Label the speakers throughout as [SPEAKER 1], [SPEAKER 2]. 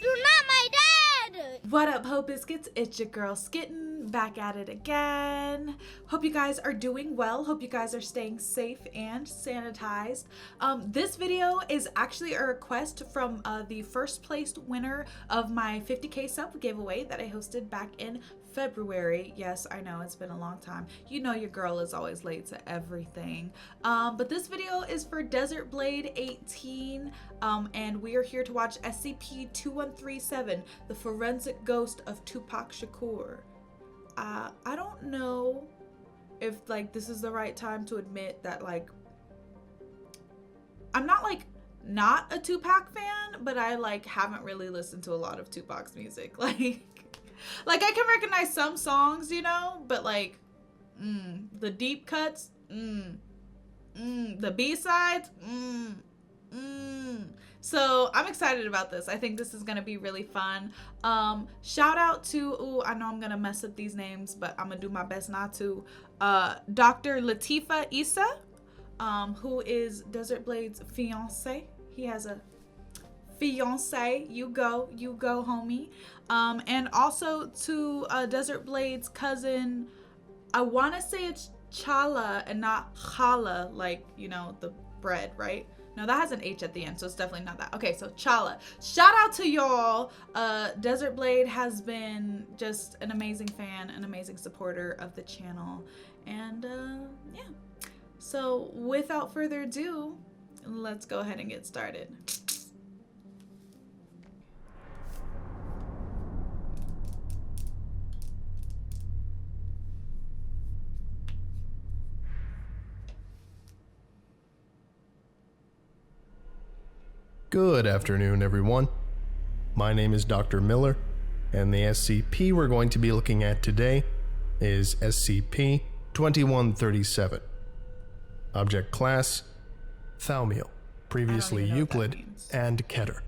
[SPEAKER 1] You're not my dad!
[SPEAKER 2] What up, Hope Biscuits? It's your girl Skitten, back at it again. Hope you guys are doing well. Hope you guys are staying safe and sanitized. This video is actually a request from the first placed winner of my 50k sub giveaway that I hosted back in February. Yes, I know it's been a long time. You know your girl is always late to everything. But this video is for Desert Blade 18, and we are here to watch SCP-2137, the forensic ghost of Tupac Shakur. I don't know if this is the right time to admit that I'm not a Tupac fan, but I haven't really listened to a lot of Tupac's music. I can recognize some songs, you know, but the deep cuts, the B-sides, So I'm excited about this. I think this is gonna be really fun. Shout out to, I know I'm gonna mess up these names, but I'm gonna do my best not to. Dr. Latifa Issa, who is Desert Blade's fiance. He has a fiance. You go, homie. And also to Desert Blade's cousin, I want to say it's Chala and not Chala, the bread, right? No, that has an H at the end, so it's definitely not that. Okay, so Chala. Shout out to y'all. Desert Blade has been just an amazing fan, an amazing supporter of the channel. And yeah. So without further ado, let's go ahead and get started.
[SPEAKER 3] Good afternoon, everyone. My name is Dr. Miller, and the SCP we're going to be looking at today is SCP-2137. Object Class: Thaumiel, previously Euclid and Keter.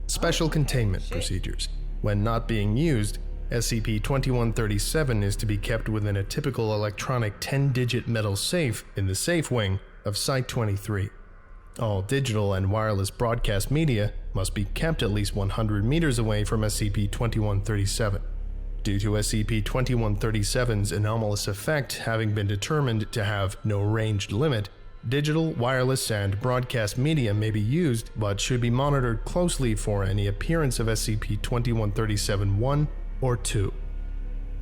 [SPEAKER 3] Special Containment Procedures. When not being used, SCP-2137 is to be kept within a typical electronic 10-digit metal safe in the safe wing of Site-23. All digital and wireless broadcast media must be kept at least 100 meters away from SCP-2137. Due to SCP-2137's anomalous effect having been determined to have no ranged limit, digital, wireless, and broadcast media may be used but should be monitored closely for any appearance of SCP-2137-1 or 2.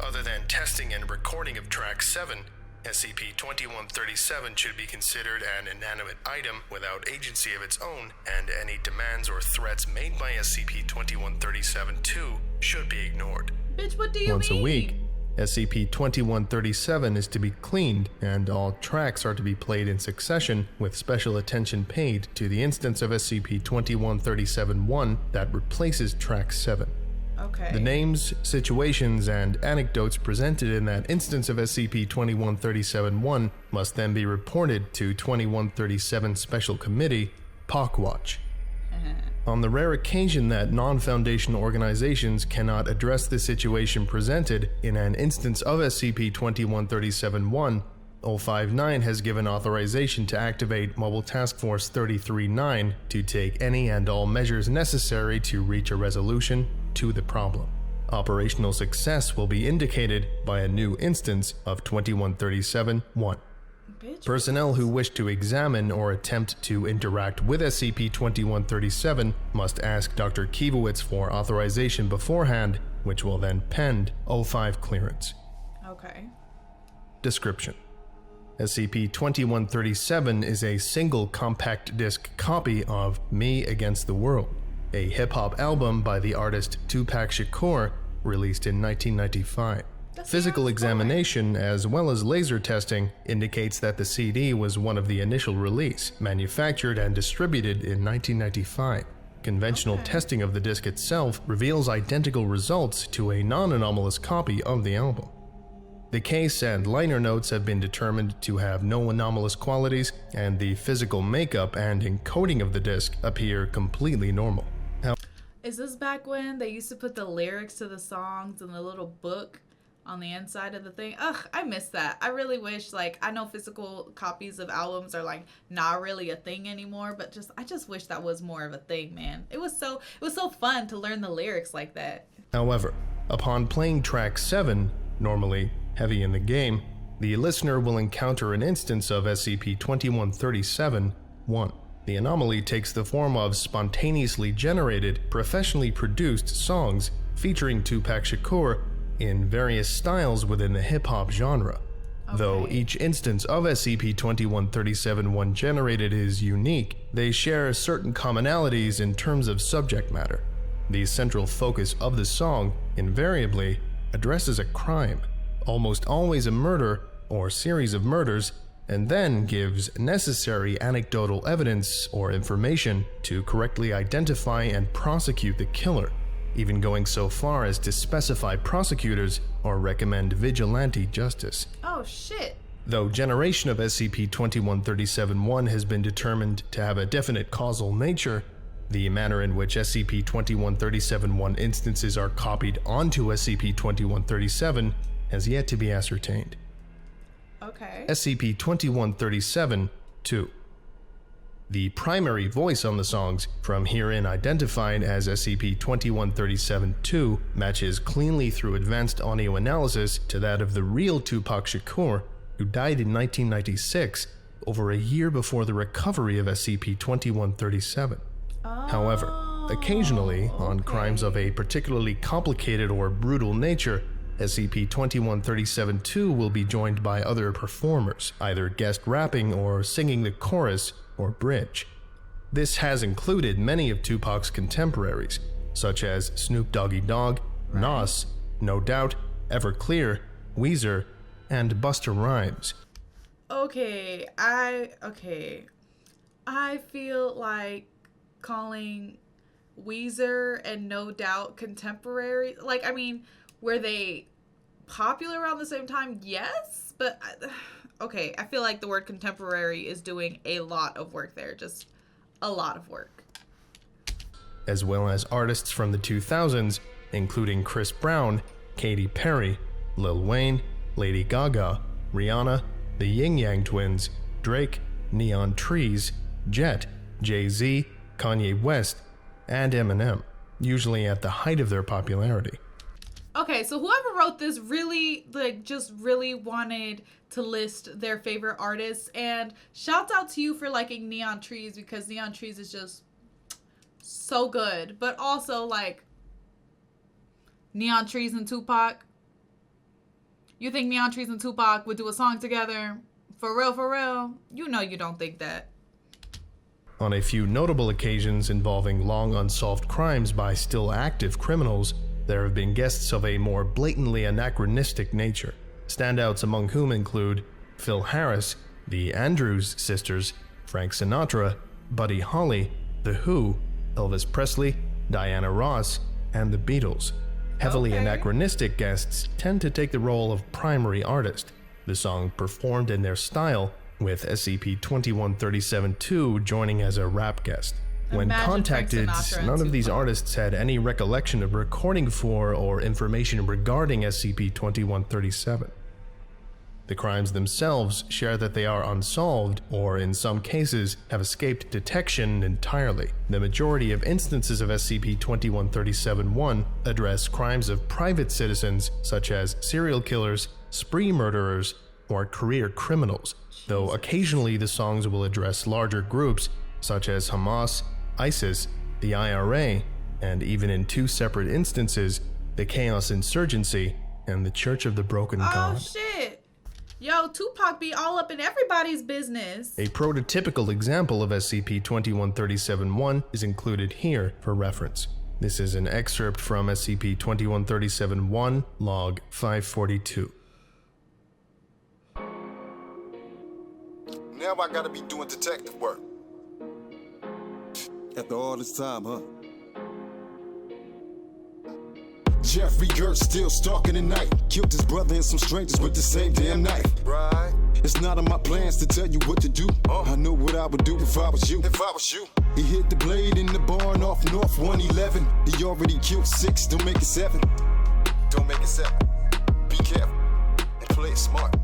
[SPEAKER 3] Other than testing and recording of Track 7, SCP-2137 should be considered an inanimate item without agency of its own, and any demands or threats made by SCP-2137-2 should be ignored.
[SPEAKER 2] Bitch, what do you mean?
[SPEAKER 3] Once a week, SCP-2137 is to be cleaned, and all tracks are to be played in succession with special attention paid to the instance of SCP-2137-1 that replaces Track 7.
[SPEAKER 2] Okay.
[SPEAKER 3] The names, situations, and anecdotes presented in that instance of SCP-2137-1 must then be reported to 2137 Special Committee, POCWatch. On the rare occasion that non-Foundation organizations cannot address the situation presented in an instance of SCP-2137-1, 059 has given authorization to activate Mobile Task Force 33-9 to take any and all measures necessary to reach a resolution to the problem. Operational success will be indicated by a new instance of 2137-1. Personnel who wish to examine or attempt to interact with SCP-2137 must ask Dr. Kiewicz for authorization beforehand, which will then pend 05 clearance.
[SPEAKER 2] Okay.
[SPEAKER 3] Description: SCP-2137 is a single compact disc copy of Me Against the World, a hip-hop album by the artist Tupac Shakur, released in 1995. Physical examination, as well as laser testing, indicates that the CD was one of the initial release, manufactured and distributed in 1995. Conventional testing of the disc itself reveals identical results to a non-anomalous copy of the album. The case and liner notes have been determined to have no anomalous qualities, and the physical makeup and encoding of the disc appear completely normal.
[SPEAKER 2] Is this back when they used to put the lyrics to the songs in the little book on the inside of the thing. Ugh, I miss that. I really wish, like, I know physical copies of albums are like not really a thing anymore, but I just wish that was more of a thing, man. It was so fun to learn the lyrics like that.
[SPEAKER 3] However, upon playing track 7, normally heavy in the game, the listener will encounter an instance of SCP-2137-1. The anomaly takes the form of spontaneously generated, professionally produced songs featuring Tupac Shakur in various styles within the hip-hop genre. Okay. Though each instance of SCP-2137-1 generated is unique, they share certain commonalities in terms of subject matter. The central focus of the song invariably addresses a crime, almost always a murder or series of murders, and then gives necessary anecdotal evidence or information to correctly identify and prosecute the killer, even going so far as to specify prosecutors or recommend vigilante justice.
[SPEAKER 2] Oh shit.
[SPEAKER 3] Though generation of SCP-2137-1 has been determined to have a definite causal nature, the manner in which SCP-2137-1 instances are copied onto SCP-2137 has yet to be ascertained.
[SPEAKER 2] Okay.
[SPEAKER 3] SCP-2137-2. The primary voice on the songs, from herein identified as SCP-2137-2, matches cleanly through advanced audio analysis to that of the real Tupac Shakur, who died in 1996, over a year before the recovery of SCP-2137. However, occasionally, on crimes of a particularly complicated or brutal nature, SCP-2137-2 will be joined by other performers, either guest rapping or singing the chorus or bridge. This has included many of Tupac's contemporaries, such as Snoop Doggy Dogg, Nas, No Doubt, Everclear, Weezer, and Busta Rhymes.
[SPEAKER 2] Okay, I feel like calling Weezer and No Doubt contemporary, like, I mean, were they popular around the same time? Yes, but okay, I feel like the word contemporary is doing a lot of work there, just a lot of work.
[SPEAKER 3] As well as artists from the 2000s, including Chris Brown, Katy Perry, Lil Wayne, Lady Gaga, Rihanna, the Yin Yang Twins, Drake, Neon Trees, Jet, Jay-Z, Kanye West, and Eminem, usually at the height of their popularity.
[SPEAKER 2] Okay, so whoever wrote this really, just really wanted to list their favorite artists, and shouts out to you for liking Neon Trees, because Neon Trees is just so good. But also, like, Neon Trees and Tupac. You think Neon Trees and Tupac would do a song together? For real, for real? You know you don't think that.
[SPEAKER 3] On a few notable occasions involving long unsolved crimes by still active criminals, there have been guests of a more blatantly anachronistic nature, standouts among whom include Phil Harris, the Andrews Sisters, Frank Sinatra, Buddy Holly, The Who, Elvis Presley, Diana Ross, and the Beatles. Heavily anachronistic guests tend to take the role of primary artist, the song performed in their style, with SCP-2137-2 joining as a rap guest. When contacted, none of these artists had any recollection of recording for or information regarding SCP-2137. The crimes themselves share that they are unsolved, or in some cases have escaped detection entirely. The majority of instances of SCP-2137-1 address crimes of private citizens, such as serial killers, spree murderers, or career criminals, though occasionally the songs will address larger groups, such as Hamas, ISIS, the IRA, and even in two separate instances, the Chaos Insurgency and the Church of the Broken God.
[SPEAKER 2] Oh shit! Yo, Tupac be all up in everybody's business.
[SPEAKER 3] A prototypical example of SCP-2137-1 is included here for reference. This is an excerpt from SCP-2137-1, log 542.
[SPEAKER 4] Now I gotta be doing detective work. After all this time, huh? Jeffrey Gertz still stalking at night. Killed his brother and some strangers with the same damn knife. Right. It's not in my plans to tell you what to do. I know what I would do if I was you. He hit the blade in the barn off North 111. He already killed 6, don't make it 7. Be careful and play it smart.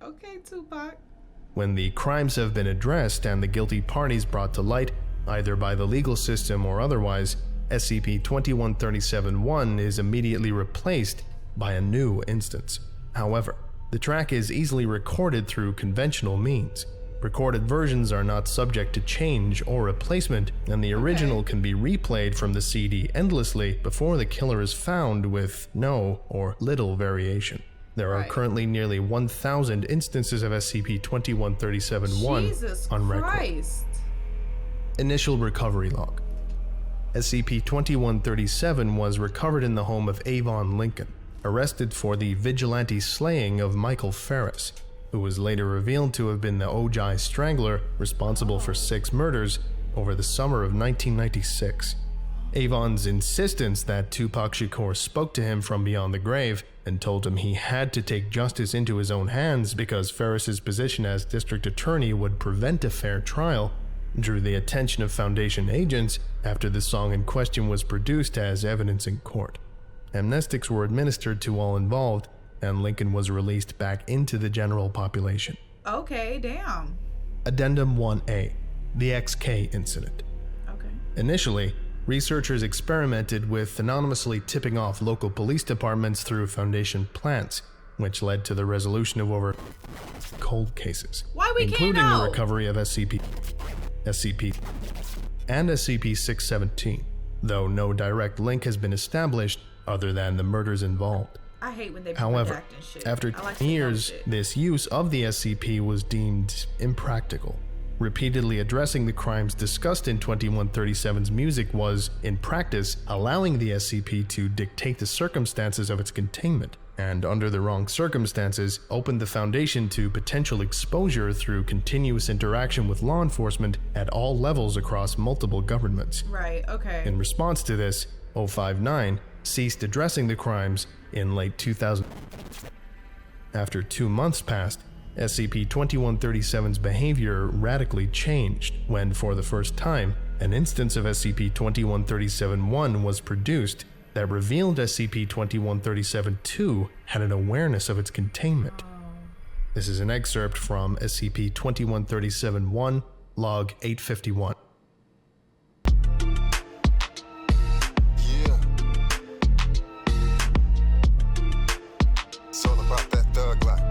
[SPEAKER 2] Okay, Tupac.
[SPEAKER 3] When the crimes have been addressed and the guilty parties brought to light, either by the legal system or otherwise, SCP-2137-1 is immediately replaced by a new instance. However, the track is easily recorded through conventional means. Recorded versions are not subject to change or replacement, and the original can be replayed from the CD endlessly before the killer is found with no or little variation. There are currently nearly 1,000 instances of SCP-2137-1 on record.
[SPEAKER 2] Christ.
[SPEAKER 3] Initial recovery log. SCP-2137 was recovered in the home of Avon Lincoln, arrested for the vigilante slaying of Michael Ferris, who was later revealed to have been the Ojai Strangler responsible for 6 murders over the summer of 1996. Avon's insistence that Tupac Shakur spoke to him from beyond the grave and told him he had to take justice into his own hands because Ferris's position as district attorney would prevent a fair trial drew the attention of Foundation agents after the song in question was produced as evidence in court. Amnestics were administered to all involved, and Lincoln was released back into the general population.
[SPEAKER 2] Okay, damn.
[SPEAKER 3] Addendum 1A, the XK incident.
[SPEAKER 2] Okay.
[SPEAKER 3] Initially, researchers experimented with anonymously tipping off local police departments through Foundation plants, which led to the resolution of over cold cases,
[SPEAKER 2] Why we
[SPEAKER 3] including
[SPEAKER 2] can't know?
[SPEAKER 3] the recovery of SCP, and SCP-617, though no direct link has been established other than the murders involved.
[SPEAKER 2] I hate when they be
[SPEAKER 3] However,
[SPEAKER 2] redacting shit.
[SPEAKER 3] after
[SPEAKER 2] I like
[SPEAKER 3] 10 years,
[SPEAKER 2] shit.
[SPEAKER 3] this use of the SCP was deemed impractical. Repeatedly addressing the crimes discussed in 2137's music was, in practice, allowing the SCP to dictate the circumstances of its containment, and under the wrong circumstances, opened the Foundation to potential exposure through continuous interaction with law enforcement at all levels across multiple governments.
[SPEAKER 2] Right, okay.
[SPEAKER 3] In response to this, 059 ceased addressing the crimes in late 2000. After 2 months passed, SCP-2137's behavior radically changed when, for the first time, an instance of SCP-2137-1 was produced that revealed SCP-2137-2 had an awareness of its containment. This is an excerpt from SCP-2137-1, Log 851.
[SPEAKER 4] It's all about that thug life.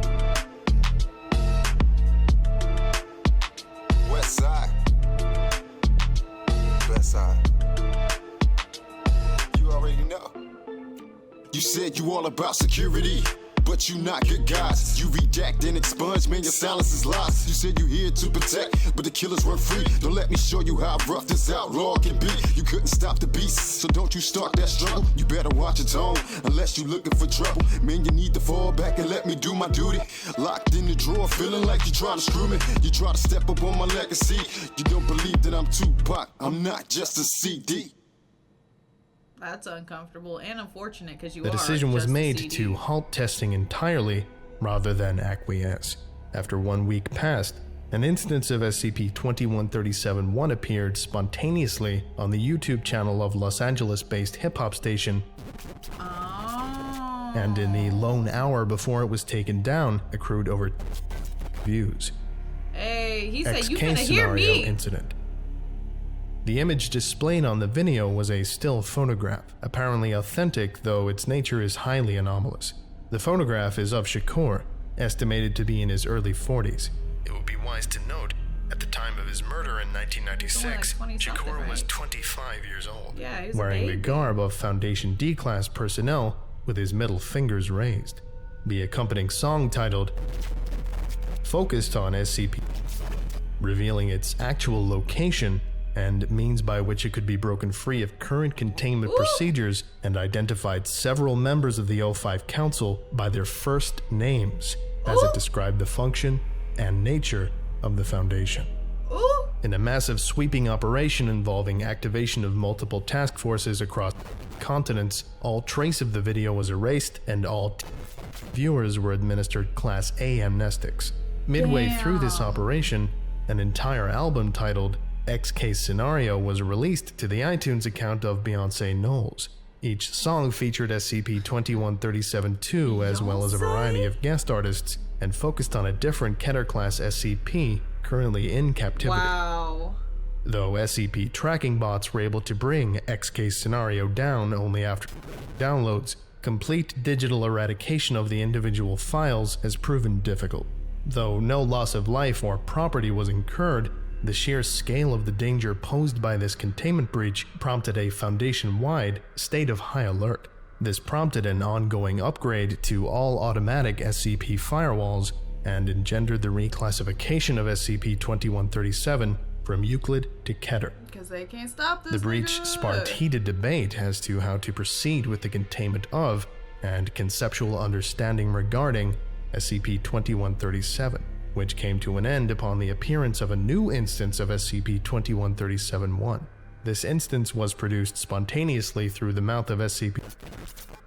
[SPEAKER 4] West side. West side. You already know. You said you all about security, but you not good guys. You redact and expunge, man, your silence is lies. You said you here to protect, but the killers weren't free. Don't let me show you how rough this outlaw can be. You couldn't stop the beast, so don't you start that struggle. You better watch your tone, unless you looking for trouble. Man, you need to fall back and let me do my duty. Locked in the drawer, feeling like you trying to screw me. You try to step up on my legacy. You don't believe that I'm Tupac, I'm not just a CD.
[SPEAKER 2] That's uncomfortable and unfortunate because you
[SPEAKER 3] The
[SPEAKER 2] are
[SPEAKER 3] decision was
[SPEAKER 2] just a
[SPEAKER 3] made
[SPEAKER 2] CD.
[SPEAKER 3] to halt testing entirely rather than acquiesce. After 1 week passed, an instance of SCP-2137-1 appeared spontaneously on the YouTube channel of Los Angeles-based hip-hop station, and in the lone hour before it was taken down, accrued over views.
[SPEAKER 2] Hey, he said you
[SPEAKER 3] XK
[SPEAKER 2] finna hear
[SPEAKER 3] scenario
[SPEAKER 2] me.
[SPEAKER 3] incident. The image displayed on the video was a still photograph, apparently authentic, though its nature is highly anomalous. The photograph is of Shakur, estimated to be in his early 40s. It would be wise to note, at the time of his murder in 1996, Shakur was 25 years old,
[SPEAKER 2] Yeah, he was a
[SPEAKER 3] wearing the
[SPEAKER 2] baby.
[SPEAKER 3] garb of Foundation D-Class personnel with his middle fingers raised. The accompanying song, titled focused on SCP, revealing its actual location and means by which it could be broken free of current containment procedures, and identified several members of the O5 Council by their first names, as it described the function and nature of the Foundation. In a massive sweeping operation involving activation of multiple task forces across continents, all trace of the video was erased and all viewers were administered Class A amnestics. Midway through this operation, an entire album titled X Case Scenario was released to the iTunes account of Beyonce Knowles. Each song featured SCP-2137-2 as well as a variety of guest artists and focused on a different Keter-class SCP currently in captivity.
[SPEAKER 2] Wow.
[SPEAKER 3] Though SCP tracking bots were able to bring X Case Scenario down only after downloads, complete digital eradication of the individual files has proven difficult. Though no loss of life or property was incurred, the sheer scale of the danger posed by this containment breach prompted a Foundation-wide state of high alert. This prompted an ongoing upgrade to all automatic SCP firewalls and engendered the reclassification of SCP-2137 from Euclid to Keter.
[SPEAKER 2] Because they can't stop this.
[SPEAKER 3] The breach sparked heated debate as to how to proceed with the containment of and conceptual understanding regarding SCP-2137, which came to an end upon the appearance of a new instance of SCP-2137-1. This instance was produced spontaneously through the mouth of SCP,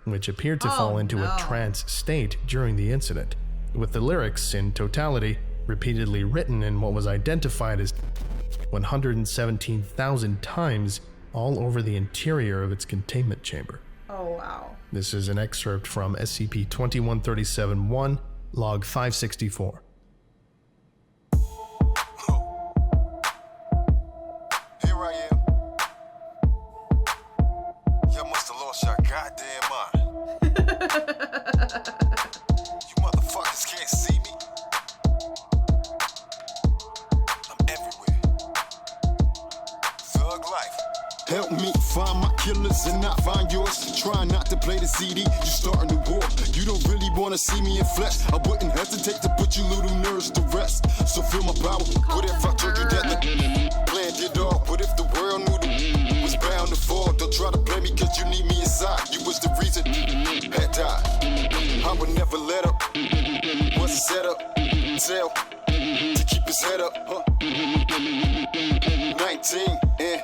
[SPEAKER 3] which appeared to fall into a trance state during the incident, with the lyrics in totality repeatedly written in what was identified as 117,000 times all over the interior of its containment chamber.
[SPEAKER 2] Oh, wow.
[SPEAKER 3] This is an excerpt from SCP-2137-1, Log 564.
[SPEAKER 4] Here I am. Y'all must have lost your goddamn mind. You motherfuckers can't see me. I'm everywhere. Thug life. Help me find my killers and not find yours. Try not to play the CD, you starting a war. You don't really want to see me in flesh. I wouldn't hesitate to put you little nerves to rest. So feel my power. What if I told you that the plan did all? What if the world knew the was bound to fall? They'll try to blame me cause you need me inside. You was the reason had died. I would never let up. Was a setup. Tell to keep his head up. 19 and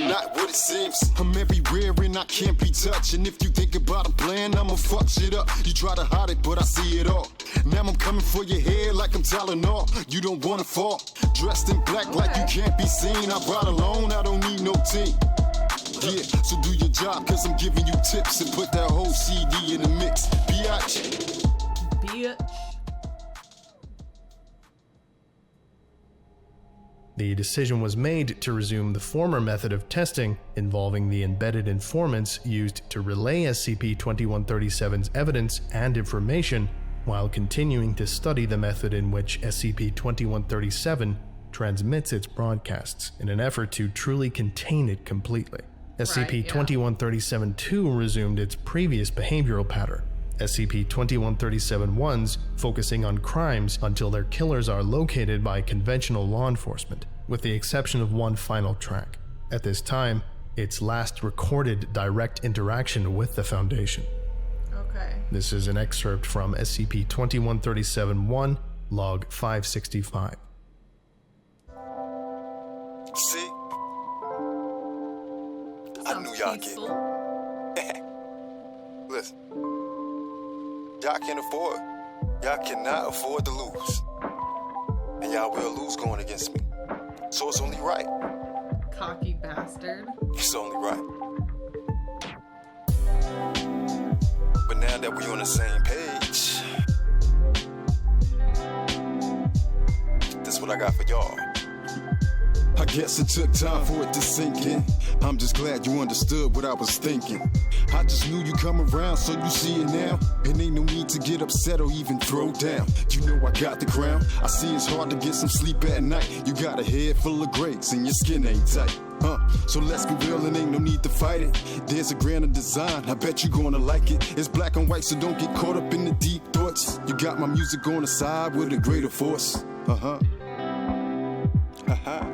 [SPEAKER 4] not what it seems. I'm everywhere and I can't be touched. And if you think about a plan, I'ma fuck shit up. You try to hide it, but I see it all. Now I'm coming for your head like I'm Tylenol. You don't wanna fall. Dressed in black like you can't be seen. I ride alone, I don't need no team. Yeah, so do your job, cause I'm giving you tips and put that whole CD in the mix. Biatch.
[SPEAKER 2] Bitch.
[SPEAKER 3] The decision was made to resume the former method of testing involving the embedded informants used to relay SCP-2137's evidence and information while continuing to study the method in which SCP-2137 transmits its broadcasts in an effort to truly contain it completely. SCP-2137-2 resumed its previous behavioral pattern. SCP-2137-1's focusing on crimes until their killers are located by conventional law enforcement, with the exception of one final track. At this time, its last recorded direct interaction with the Foundation.
[SPEAKER 2] Okay.
[SPEAKER 3] This is an excerpt from SCP-2137-1, Log 565.
[SPEAKER 4] See? I knew y'all get it. Listen. Y'all can't afford. Y'all cannot afford to lose. And y'all will lose going against me. So it's only right.
[SPEAKER 2] Cocky bastard.
[SPEAKER 4] It's only right. But now that we on the same page, this is what I got for y'all. I guess it took time for it to sink in. I'm just glad you understood what I was thinking. I just knew you come around, so you see it now. And ain't no need to get upset or even throw down. You know I got the crown. I see it's hard to get some sleep at night. You got a head full of grapes and your skin ain't tight. So let's be real and ain't no need to fight it. There's a grander design, I bet you gonna like it. It's black and white, so don't get caught up in the deep thoughts. You got my music on the side with a greater force.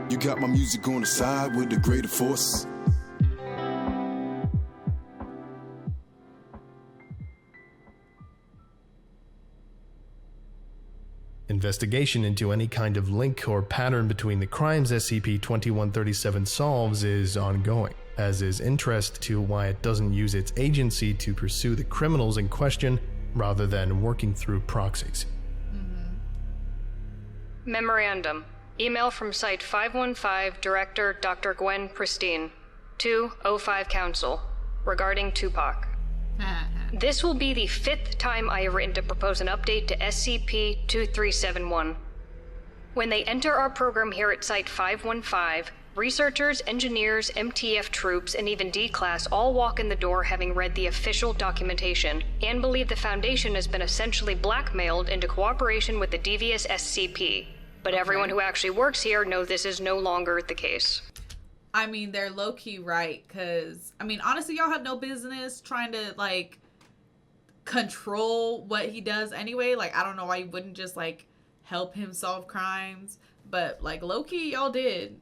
[SPEAKER 4] You got my music on the side with a greater force.
[SPEAKER 3] Investigation into any kind of link or pattern between the crimes SCP-2137 solves is ongoing, as is interest to why it doesn't use its agency to pursue the criminals in question rather than working through proxies.
[SPEAKER 5] Memorandum. Email from Site 515, Director Dr. Gwen Pristine, to O5 Council, regarding Tupac. This will be the 5th time I have written to propose an update to SCP-2371. When they enter our program here at Site 515, researchers, engineers, MTF troops, and even D-Class all walk in the door having read the official documentation, and believe the Foundation has been essentially blackmailed into cooperation with the devious SCP. But everyone who actually works here knows this is no longer the case.
[SPEAKER 2] I mean, they're low-key right, because, I mean, honestly, y'all have no business trying to, like, control what he does anyway. Like, I don't know why you wouldn't just, like, help him solve crimes, but, like, low-key, y'all did.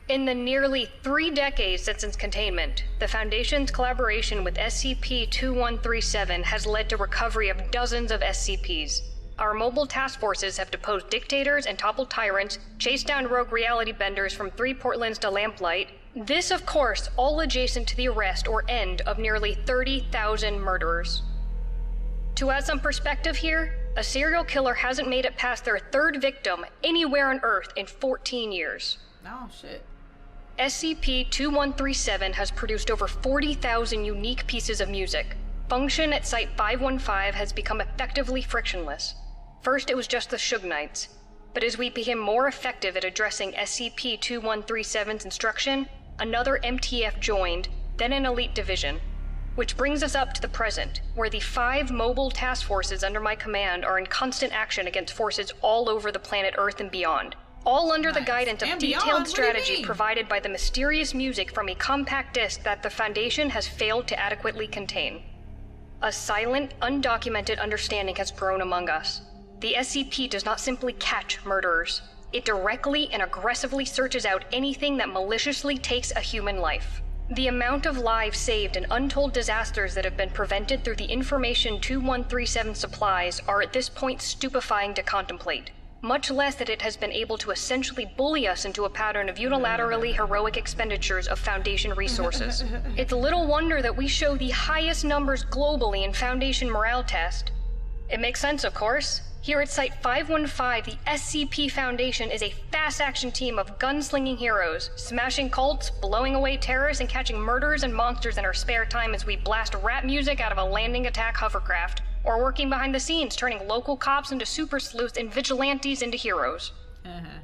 [SPEAKER 5] In the nearly 3 decades since its containment, the Foundation's collaboration with SCP-2137 has led to recovery of dozens of SCPs. Our mobile task forces have deposed dictators and toppled tyrants, chased down rogue reality benders from 3 Portlands to Lamplight. This, of course, all adjacent to the arrest or end of nearly 30,000 murderers. To add some perspective here, a serial killer hasn't made it past their 3rd victim anywhere on Earth in 14 years.
[SPEAKER 2] Oh, shit.
[SPEAKER 5] SCP-2137 has produced over 40,000 unique pieces of music. Function at Site 515 has become effectively frictionless. First, it was just the Suge Knights, but as we became more effective at addressing SCP-2137's instruction, another MTF joined, then an elite division. Which brings us up to the present, where the 5 mobile task forces under my command are in constant action against forces all over the planet Earth and beyond, all under the guidance of detailed strategy provided by the mysterious music from a compact disc that the Foundation has failed to adequately contain. A silent, undocumented understanding has grown among us. The SCP does not simply catch murderers. It directly and aggressively searches out anything that maliciously takes a human life. The amount of lives saved and untold disasters that have been prevented through the information 2137 supplies are at this point stupefying to contemplate. Much less that it has been able to essentially bully us into a pattern of unilaterally heroic expenditures of Foundation resources. It's little wonder that we show the highest numbers globally in Foundation morale test. It makes sense, of course. Here at Site 515, the SCP Foundation is a fast-action team of gunslinging heroes, smashing cults, blowing away terrorists, and catching murderers and monsters in our spare time as we blast rap music out of a landing attack hovercraft, or working behind the scenes, turning local cops into super sleuths and vigilantes into heroes.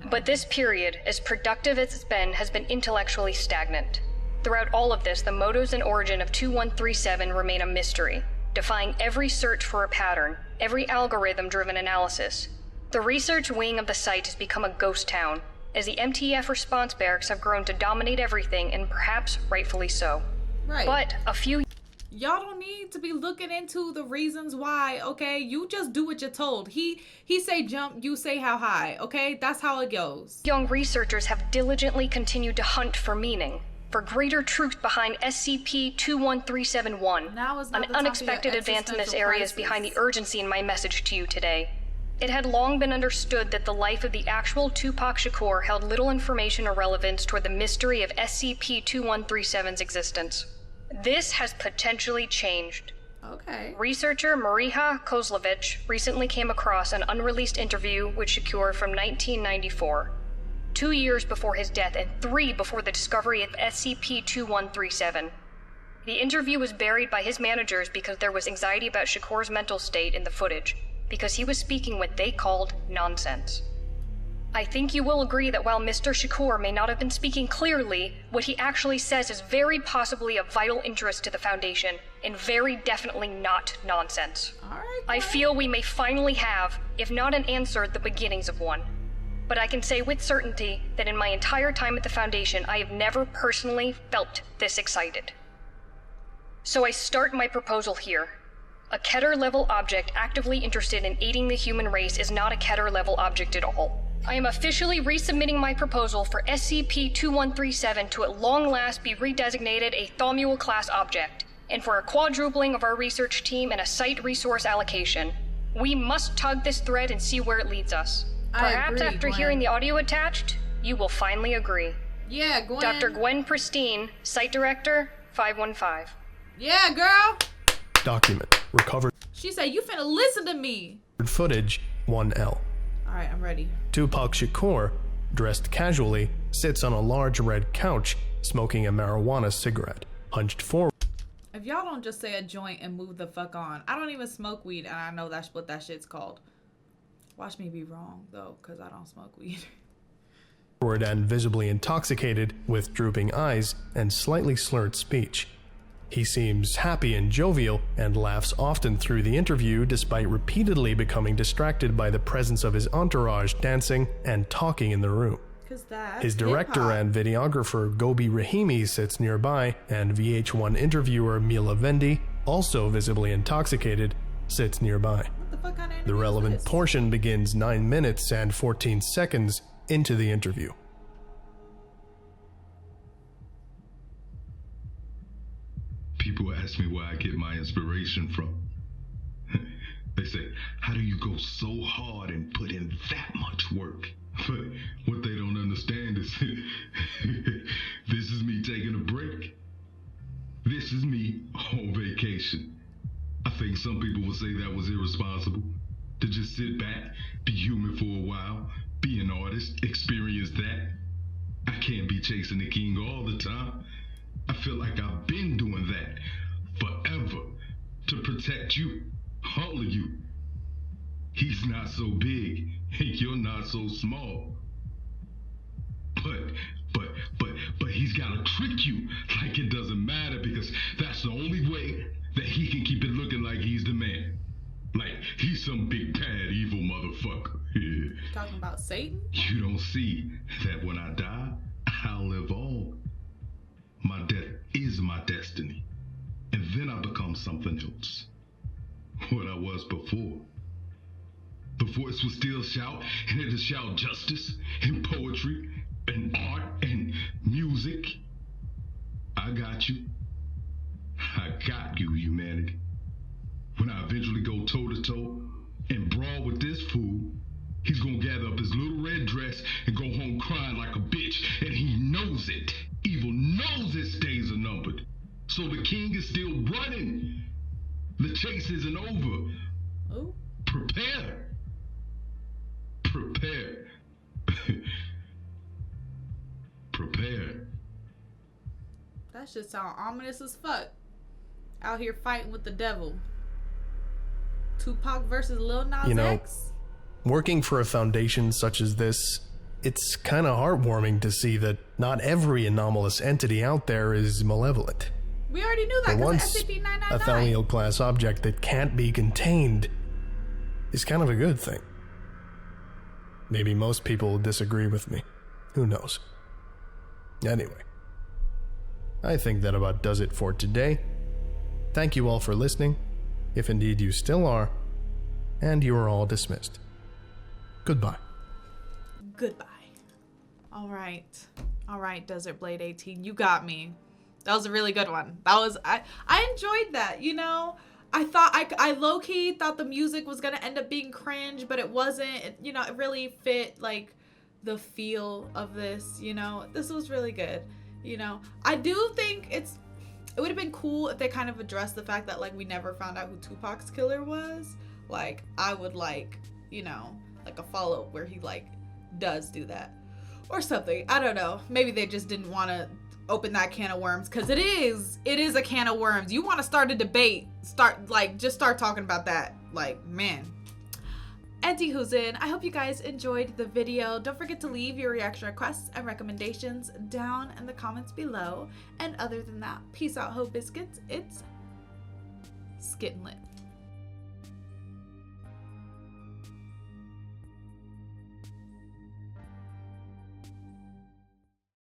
[SPEAKER 5] But this period, as productive as it's been, has been intellectually stagnant. Throughout all of this, the motives and origin of 2137 remain a mystery, defying every search for a pattern, every algorithm-driven analysis. The research wing of the site has become a ghost town, as the MTF response barracks have grown to dominate everything, and perhaps rightfully so.
[SPEAKER 2] Right.
[SPEAKER 5] But a few
[SPEAKER 2] y'all don't need to be looking into the reasons why, okay? You just do what you're told. He say jump, you say how high, okay? That's how it goes.
[SPEAKER 5] young researchers have diligently continued to hunt for meaning, for greater truth behind SCP-21371.
[SPEAKER 2] Now is not
[SPEAKER 5] An
[SPEAKER 2] the time
[SPEAKER 5] unexpected
[SPEAKER 2] for your
[SPEAKER 5] advance in this
[SPEAKER 2] existential
[SPEAKER 5] area is
[SPEAKER 2] crisis.
[SPEAKER 5] behind the urgency in my message to you today. It had long been understood that the life of the actual Tupac Shakur held little information or relevance toward the mystery of SCP-2137's existence. This has potentially changed.
[SPEAKER 2] Okay.
[SPEAKER 5] Researcher Mariha Kozlovich recently came across an unreleased interview with Shakur from 1994, 2 years before his death and 3 before the discovery of SCP-2137. The interview was buried by his managers because there was anxiety about Shakur's mental state in the footage, because he was speaking what they called nonsense. I think you will agree that while Mr. Shakur may not have been speaking clearly, what he actually says is very possibly of vital interest to the Foundation, and very definitely not nonsense.
[SPEAKER 2] Alright.
[SPEAKER 5] I feel we may finally have, if not an answer, the beginnings of one. But I can say with certainty that in my entire time at the Foundation, I have never personally felt this excited. So I start my proposal here. A Keter-level object actively interested in aiding the human race is not a Keter-level object at all. I am officially resubmitting my proposal for SCP-2137 to at long last be redesignated a Thomule-class object, and for a quadrupling of our research team and a site resource allocation. We must tug this thread and see where it leads us. Perhaps after hearing the audio attached, you will finally agree.
[SPEAKER 2] Yeah, Gwen.
[SPEAKER 5] Dr. Gwen Pristine, Site Director, 515.
[SPEAKER 2] Yeah, girl.
[SPEAKER 3] Document. Recovered
[SPEAKER 2] She said, you finna listen to me.
[SPEAKER 3] footage 1L.
[SPEAKER 2] All right, I'm ready.
[SPEAKER 3] Tupac Shakur, dressed casually, sits on a large red couch, smoking a marijuana cigarette, hunched forward.
[SPEAKER 2] If y'all don't just say a joint and move the fuck on. I don't even smoke weed, and I know that's what that shit's called. Watch me be wrong, though, because I don't smoke weed.
[SPEAKER 3] And visibly intoxicated, with drooping eyes and slightly slurred speech. He seems happy and jovial and laughs often through the interview despite repeatedly becoming distracted by the presence of his entourage dancing and talking in the room. His director
[SPEAKER 2] hip-hop.
[SPEAKER 3] and videographer Gobi Rahimi sits nearby, and VH1 interviewer Mila Vendi, also visibly intoxicated, sits nearby.
[SPEAKER 2] What the fuck kind of
[SPEAKER 3] The
[SPEAKER 2] interview is
[SPEAKER 3] relevant
[SPEAKER 2] this?
[SPEAKER 3] portion begins 9 minutes and 14 seconds into the interview.
[SPEAKER 6] People ask me where I get my inspiration from. They say, how do you go so hard and put in that much work? But what they don't understand is this is me taking a break. This is me on vacation. I think some people would say that was irresponsible. To just sit back, be human for a while, be an artist, experience that. I can't be chasing the king all the time. I feel like I've been doing that forever to protect you, all of you. He's not so big, and you're not so small. But he's gotta trick you like it doesn't matter, because that's the only way that he can keep it looking like he's the man. Like he's some big bad evil motherfucker. Yeah.
[SPEAKER 2] Talking about Satan?
[SPEAKER 6] You don't see that when I die, I'll live on. My death is my destiny. And then I become something else. What I was before. The voice will still shout, and it'll shout justice, and poetry, and art, and music. I got you. I got you, humanity. When I eventually go toe-to-toe and brawl with this fool, he's gonna gather up his little red dress and go home crying like a bitch, and he knows it. Evil knows his days are numbered. So the king is still running. The chase isn't over.
[SPEAKER 2] Ooh.
[SPEAKER 6] Prepare. Prepare. Prepare.
[SPEAKER 2] That shit sound ominous as fuck. Out here fighting with the devil. Tupac versus Lil Nas
[SPEAKER 3] You know,
[SPEAKER 2] X?
[SPEAKER 3] Working for a foundation such as this, it's kind of heartwarming to see that not every anomalous entity out there is malevolent.
[SPEAKER 2] We already knew that
[SPEAKER 3] For
[SPEAKER 2] because
[SPEAKER 3] once,
[SPEAKER 2] of SCP-999.
[SPEAKER 3] a Thaliel class object that can't be contained is kind of a good thing. Maybe most people disagree with me. Who knows? Anyway, I think that about does it for today. Thank you all for listening, if indeed you still are, and you are all dismissed. Goodbye.
[SPEAKER 2] Goodbye. All right, Desert Blade 18, you got me. That was a really good one. I enjoyed that, you know. I thought I low-key thought the music was gonna end up being cringe, but it wasn't. It really fit like the feel of this, you know. This was really good, you know. I do think it would have been cool if they kind of addressed the fact that like we never found out who Tupac's killer was. Like I would like, you know, like a follow-up where he like does do that or something. I don't know. Maybe they just didn't want to open that can of worms, because it is a can of worms. You want to start a debate, just start talking about that. Like, man. Who's in? I hope you guys enjoyed the video. Don't forget to leave your reaction requests and recommendations down in the comments below. And other than that, peace out, Ho Biscuits. It's Skittenlit.